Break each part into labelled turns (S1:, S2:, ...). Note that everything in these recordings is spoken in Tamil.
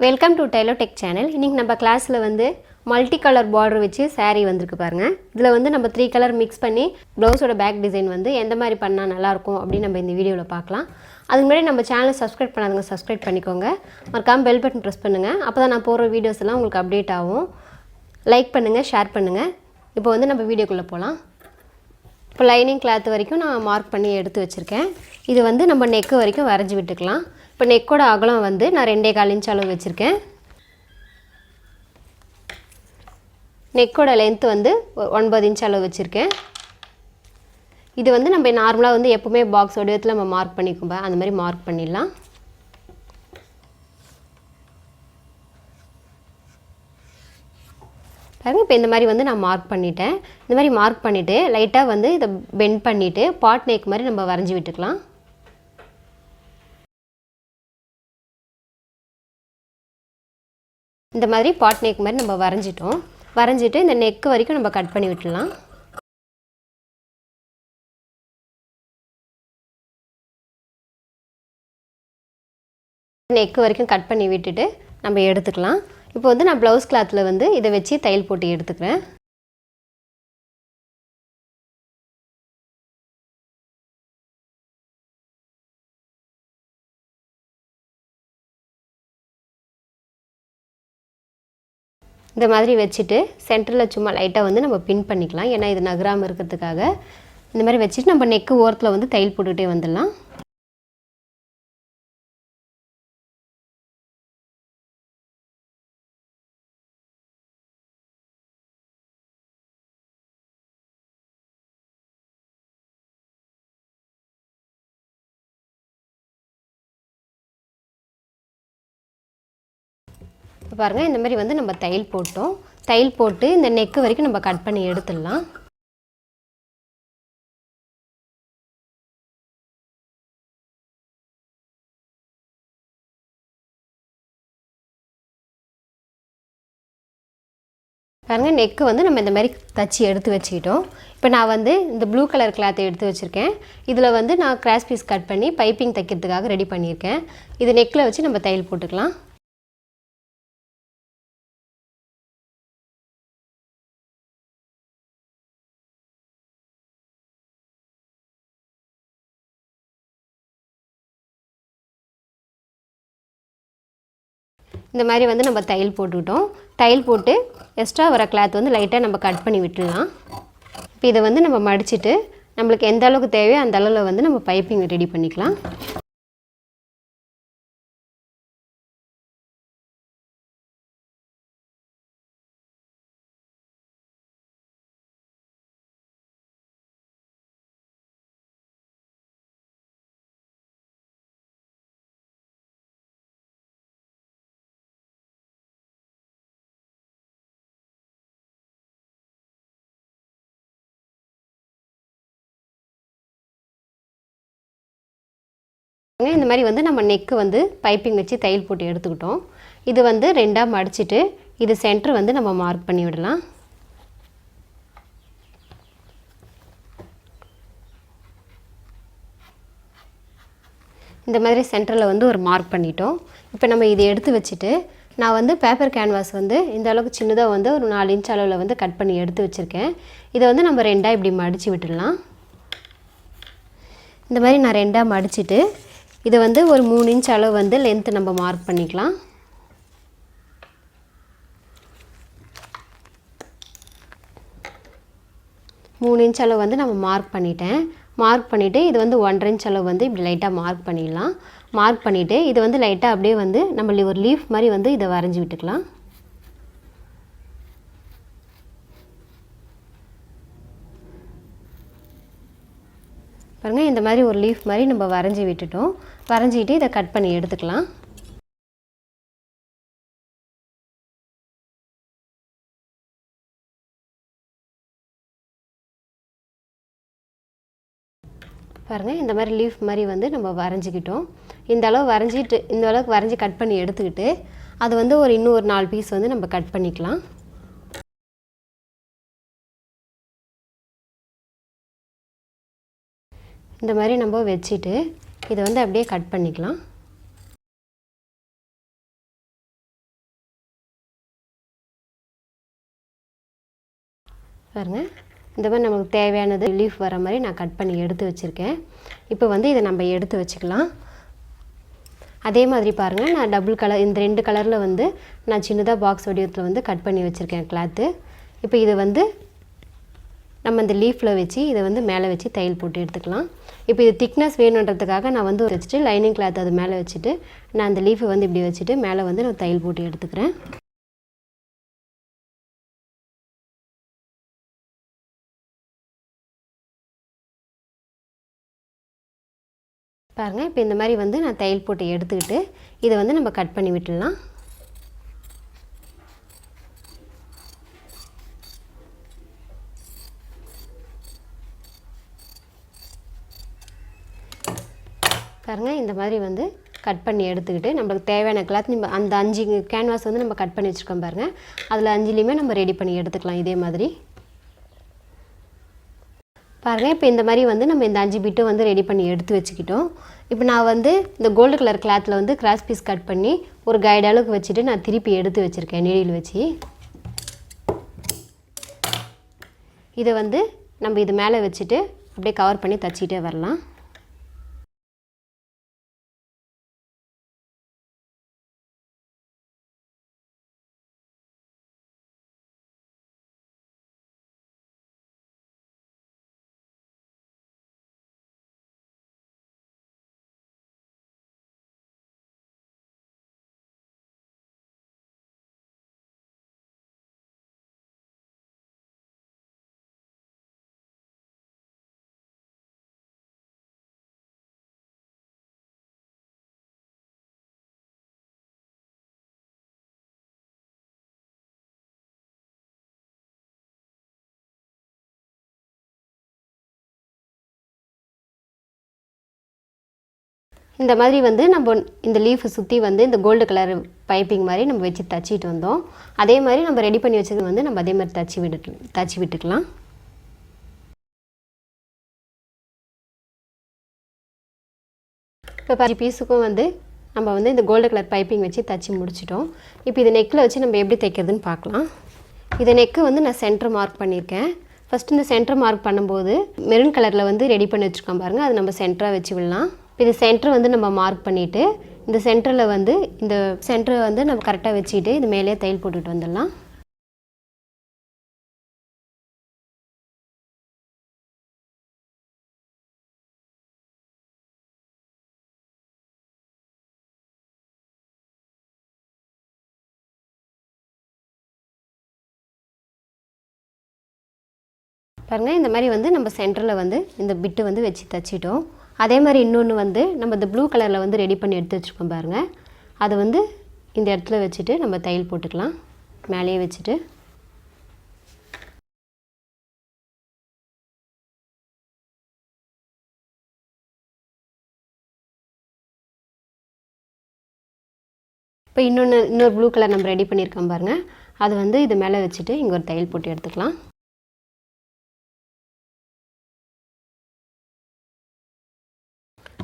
S1: Welcome to tailor tech channel. இன்றைக்கி நம்ம கிளாஸில் வந்து மல்டி கலர் பார்டர் வச்சு saree வந்திருக்கு பாருங்கள். இதில் வந்து நம்ம 3 கலர் மிக்ஸ் பண்ணி ப்ளவுஸோட பேக் டிசைன் வந்து எந்த மாதிரி பண்ணால் நல்லாயிருக்கும் அப்படின்னு நம்ம இந்த வீடியோவில் பார்க்கலாம். அதுக்கு முன்னாடி நம்ம சேனலை சப்ஸ்கிரைப் பண்ணாதவங்க சப்ஸ்கிரைப் பண்ணிக்கோங்க. மறக்காமல் பெல் பட்டன் ப்ரெஸ் பண்ணுங்கள். அப்போ தான் நான் போடுற வீடியோஸ் எல்லாம் உங்களுக்கு அப்டேட் ஆகும். லைக் பண்ணுங்கள், ஷேர் பண்ணுங்கள். இப்போ வந்து நம்ம வீடியோக்குள்ளே போகலாம். இப்போ லைனிங் கிளாத் வரைக்கும் நான் மார்க் பண்ணி எடுத்து வச்சுருக்கேன். இது வந்து நம்ம நெக்கு வரைக்கும் வரைஞ்சி விட்டுக்கலாம். இப்போ நெக்கோட அகலம் வந்து நான் 2.25 இன்ச் அளவு வச்சுருக்கேன். நெக்கோட லென்த்து வந்து 9 இன்ச் அளவு வச்சுருக்கேன். இது வந்து நம்ம நார்மலாக வந்து எப்போவுமே பாக்ஸ் வடிவத்தில் நம்ம மார்க் பண்ணிக்கும்பா அந்த மாதிரி மார்க் பண்ணிடலாம். பாருங்கள், இப்போ இந்த மாதிரி வந்து நான் மார்க் பண்ணிட்டேன். இந்த மாதிரி மார்க் பண்ணிவிட்டு லைட்டாக வந்து இதை பெண்ட் பண்ணிவிட்டு பாட் நெக் மாதிரி நம்ம வரைஞ்சி விட்டுக்கலாம். இந்த மாதிரி பாட் நெக் மாதிரி நம்ம வரைஞ்சிட்டோம். வரைஞ்சிட்டு இந்த நெக்கு வரைக்கும் நம்ம கட் பண்ணி விட்டுடலாம். நெக்கு வரைக்கும் கட் பண்ணி விட்டுட்டு நம்ம எடுத்துக்கலாம். இப்போ வந்து நான் ப்ளவுஸ் கிளாத்தில் வந்து இதை வச்சு தையல் போட்டு எடுத்துக்கிறேன். இந்த மாதிரி வச்சுட்டு சென்டரில் சும்மா லைட்டாக வந்து நம்ம பின் பண்ணிக்கலாம். ஏன்னா இது நகராமல் இருக்கிறதுக்காக இந்த மாதிரி வச்சுட்டு நம்ம நெக்கு ஓரத்தில் வந்து தையல் போட்டுகிட்டே வந்துடலாம். பாருங்கள், இந்த மாதிரி வந்து நம்ம தையல் போட்டோம். தையல் போட்டு இந்த நெக்கு வரைக்கும் நம்ம கட் பண்ணி எடுத்துடலாம். பாருங்கள், நெக்கு வந்து நம்ம இந்த மாதிரி தச்சு எடுத்து வச்சுக்கிட்டோம். இப்போ நான் வந்து இந்த ப்ளூ கலர் கிளாத்தை எடுத்து வச்சுருக்கேன். இதில் வந்து நான் கிராஸ் பீஸ் கட் பண்ணி பைப்பிங் தைக்கிறதுக்காக ரெடி பண்ணியிருக்கேன். இது நெக்கில் வச்சு நம்ம தையல் போட்டுக்கலாம். இந்த மாதிரி வந்து நம்ம தையல் போட்டுக்கிட்டோம். தையல் போட்டு எக்ஸ்ட்ரா வர கிளாத் வந்து லைட்டாக நம்ம கட் பண்ணி விட்டுடலாம். இப்போ இதை வந்து நம்ம மடிச்சுட்டு நம்மளுக்கு எந்த அளவுக்கு தேவையோ அந்த அளவில் வந்து நம்ம பைப்பிங் ரெடி பண்ணிக்கலாம். இந்த மாதிரி வந்து நம்ம நெக்கு வந்து பைப்பிங் வச்சு தையல் போட்டு எடுத்துக்கிட்டோம். இது வந்து 2ஆக மடிச்சுட்டு இது சென்டர் வந்து நம்ம மார்க் பண்ணி விடலாம். இந்த மாதிரி சென்டரில் வந்து ஒரு மார்க் பண்ணிட்டோம். இப்போ நம்ம இதை எடுத்து வச்சுட்டு நான் வந்து பேப்பர் கேன்வாஸ் வந்து இந்த அளவுக்கு சின்னதாக வந்து ஒரு 4 இன்ச் அளவில் வந்து கட் பண்ணி எடுத்து வச்சுருக்கேன். இதை வந்து நம்ம 2ஆக இப்படி மடித்து விட்டுடலாம். இந்த மாதிரி நான் 2ஆக மடிச்சுட்டு இதை வந்து ஒரு 3 இன்ச் அளவு வந்து லென்த்து நம்ம மார்க் பண்ணிக்கலாம். மூணு இன்ச் அளவு வந்து நம்ம மார்க் பண்ணிட்டேன். மார்க் பண்ணிவிட்டு இது வந்து 1.5 இன்ச் அளவு வந்து இப்படி லைட்டாக மார்க் பண்ணிடலாம். மார்க் பண்ணிவிட்டு இது வந்து லைட்டாக அப்படியே வந்து நம்ம ஒரு லீஃப் மாதிரி வந்து இதை வரைஞ்சி விட்டுக்கலாம். பாருங்கள், இந்த மாதிரி ஒரு லீஃப் மாதிரி நம்ம வரைஞ்சி விட்டுட்டோம். வரைஞ்சிட்டு இதை கட் பண்ணி எடுத்துக்கலாம். பாருங்கள், இந்த மாதிரி லீஃப் மாதிரி வந்து நம்ம வரைஞ்சிக்கிட்டோம். இந்த அளவுக்கு வரைஞ்சி கட் பண்ணி எடுத்துக்கிட்டு அது வந்து இன்னும் ஒரு 4 பீஸ் வந்து நம்ம கட் பண்ணிக்கலாம். இந்த மாதிரி நம்ம வச்சுட்டு இதை வந்து அப்படியே கட் பண்ணிக்கலாம். பாருங்கள், இந்த மாதிரி நமக்கு தேவையானது லீஃப் வர மாதிரி நான் கட் பண்ணி எடுத்து வச்சுருக்கேன். இப்போ வந்து இதை நம்ம எடுத்து வச்சுக்கலாம். அதே மாதிரி பாருங்கள், நான் டபுள் கலர் இந்த 2 கலரில் வந்து நான் சின்னதாக பாக்ஸ் வடிவத்தில் வந்து கட் பண்ணி வச்சுருக்கேன் கிளாத்து. இப்போ இதை வந்து நம்ம இந்த லீஃபில் வச்சு இதை வந்து மேலே வச்சு தையல் போட்டு எடுத்துக்கலாம். இப்போ இது திக்னஸ் வேணுன்றதுக்காக நான் வந்து வச்சுட்டு லைனிங் கிளாத் அது மேலே வச்சுட்டு நான் அந்த லீஃபை வந்து இப்படி வச்சுட்டு மேலே வந்து நான் தையல் போட்டு எடுத்துக்கிறேன். பாருங்கள், இப்போ இந்த மாதிரி வந்து நான் தையல் போட்டு எடுத்துக்கிட்டு இதை வந்து நம்ம கட் பண்ணி விட்டுடலாம். பாருங்கள், இந்த மாதிரி வந்து கட் பண்ணி எடுத்துக்கிட்டு நம்மளுக்கு தேவையான கிளாத் நம்ம அந்த 5 கேன்வாஸ் வந்து நம்ம கட் பண்ணி வச்சுருக்கோம் பாருங்கள். அதில் 5லையுமே நம்ம ரெடி பண்ணி எடுத்துக்கலாம் இதே மாதிரி. பாருங்கள், இப்போ இந்த மாதிரி வந்து நம்ம இந்த 5 பிட்டும் வந்து ரெடி பண்ணி எடுத்து வச்சுக்கிட்டோம். இப்போ நான் வந்து இந்த கோல்டு கலர் கிளாத்தில் வந்து கிராஸ் பீஸ் கட் பண்ணி ஒரு கைடு அளவுக்கு வச்சுட்டு நான் திருப்பி எடுத்து வச்சுருக்கேன் நீடில் வச்சு. இதை வந்து நம்ம இது மேலே வச்சுட்டு அப்படியே கவர் பண்ணி தச்சிட்டே வரலாம். இந்த மாதிரி வந்து நம்ம இந்த லீஃபை சுற்றி வந்து இந்த கோல்டு கலர் பைப்பிங் மாதிரி நம்ம வச்சு தச்சிட்டு வந்தோம். அதே மாதிரி நம்ம ரெடி பண்ணி வச்சது வந்து நம்ம அதே மாதிரி தச்சு விட்டுக்கலாம். இப்போ 5 பீஸுக்கும் வந்து நம்ம வந்து இந்த கோல்டு கலர் பைப்பிங் வச்சு தச்சு முடிச்சிட்டோம். இப்போ இது நெக்கில் வச்சு நம்ம எப்படி தைக்கிறதுன்னு பார்க்கலாம். இதை நெக்கு வந்து நான் சென்டர் மார்க் பண்ணியிருக்கேன். ஃபஸ்ட்டு இந்த சென்டர் மார்க் பண்ணும்போது மெரூன் கலரில் வந்து ரெடி பண்ணி வச்சுருக்கோம் பாருங்கள், அது நம்ம சென்டராக வச்சு விடலாம். இப்போ இது சென்டர் வந்து நம்ம மார்க் பண்ணிவிட்டு இந்த சென்டரில் வந்து இந்த சென்டரை வந்து நம்ம கரெக்டாக வச்சுக்கிட்டு இது மேலே தையல் போட்டுட்டு வந்துடலாம். பாருங்கள், இந்த மாதிரி வந்து நம்ம சென்டரில் வந்து இந்த பிட்டு வந்து வச்சு தச்சிட்டோம். அதே மாதிரி இன்னொன்று வந்து நம்ம இந்த ப்ளூ கலரில் வந்து ரெடி பண்ணி எடுத்து வச்சுருக்கோம் பாருங்கள், அதை வந்து இந்த இடத்துல வச்சுட்டு நம்ம தையல் போட்டுக்கலாம் மேலேயே வச்சுட்டு. இப்போ இன்னொரு ப்ளூ கலர் நம்ம ரெடி பண்ணியிருக்கோம் பாருங்கள், அது வந்து இது மேலே வச்சுட்டு இங்கே ஒரு தையல் போட்டு எடுத்துக்கலாம்.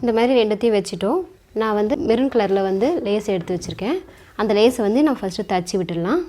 S1: இந்த மாதிரி ரெண்டுத்தையும் வச்சுட்டோம். நான் வந்து மெரூன் கலரில் வந்து லேஸ் எடுத்து வச்சுருக்கேன். அந்த லேஸை வந்து நான் ஃபஸ்ட்டு தச்சு விட்டுடலாம்.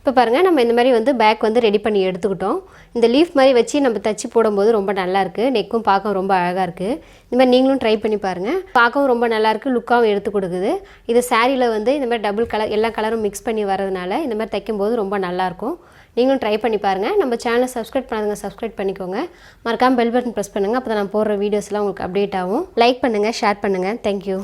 S1: இப்போ பாருங்கள், நம்ம இந்த மாதிரி வந்து பேக் வந்து ரெடி பண்ணி எடுத்துக்கிட்டோம். இந்த லீஃப் மாதிரி வச்சு நம்ம தச்சு போடும்போது ரொம்ப நல்லாயிருக்கு. நெக்கும் பார்க்க ரொம்ப அழகாக இருக்குது. இந்த மாதிரி நீங்களும் ட்ரை பண்ணி பாருங்கள். பார்க்கவும் ரொம்ப நல்லாயிருக்கு, லுக்காகவும் எடுத்து கொடுக்குது. இது சாரியில் வந்து இந்த மாதிரி டபுள் கலர் எல்லா கலரும் மிக்ஸ் பண்ணி வரதுனால இந்த மாதிரி தைக்கும்போது ரொம்ப நல்லாயிருக்கும். நீங்களும் ட்ரை பண்ணி பாருங்கள். நம்ம சேனலை சப்ஸ்கிரைப் பண்ணாதுங்க, சப்ஸ்கிரைப் பண்ணிக்கோங்க. மறக்காமல் பெல் பட்டன் ப்ரெஸ் பண்ணுங்கள். அப்போ தான் நான் போடுற வீடியோஸ்லாம் உங்களுக்கு அப்டேட் ஆகும். லைக் பண்ணுங்கள், ஷேர் பண்ணுங்கள். தேங்க்யூ.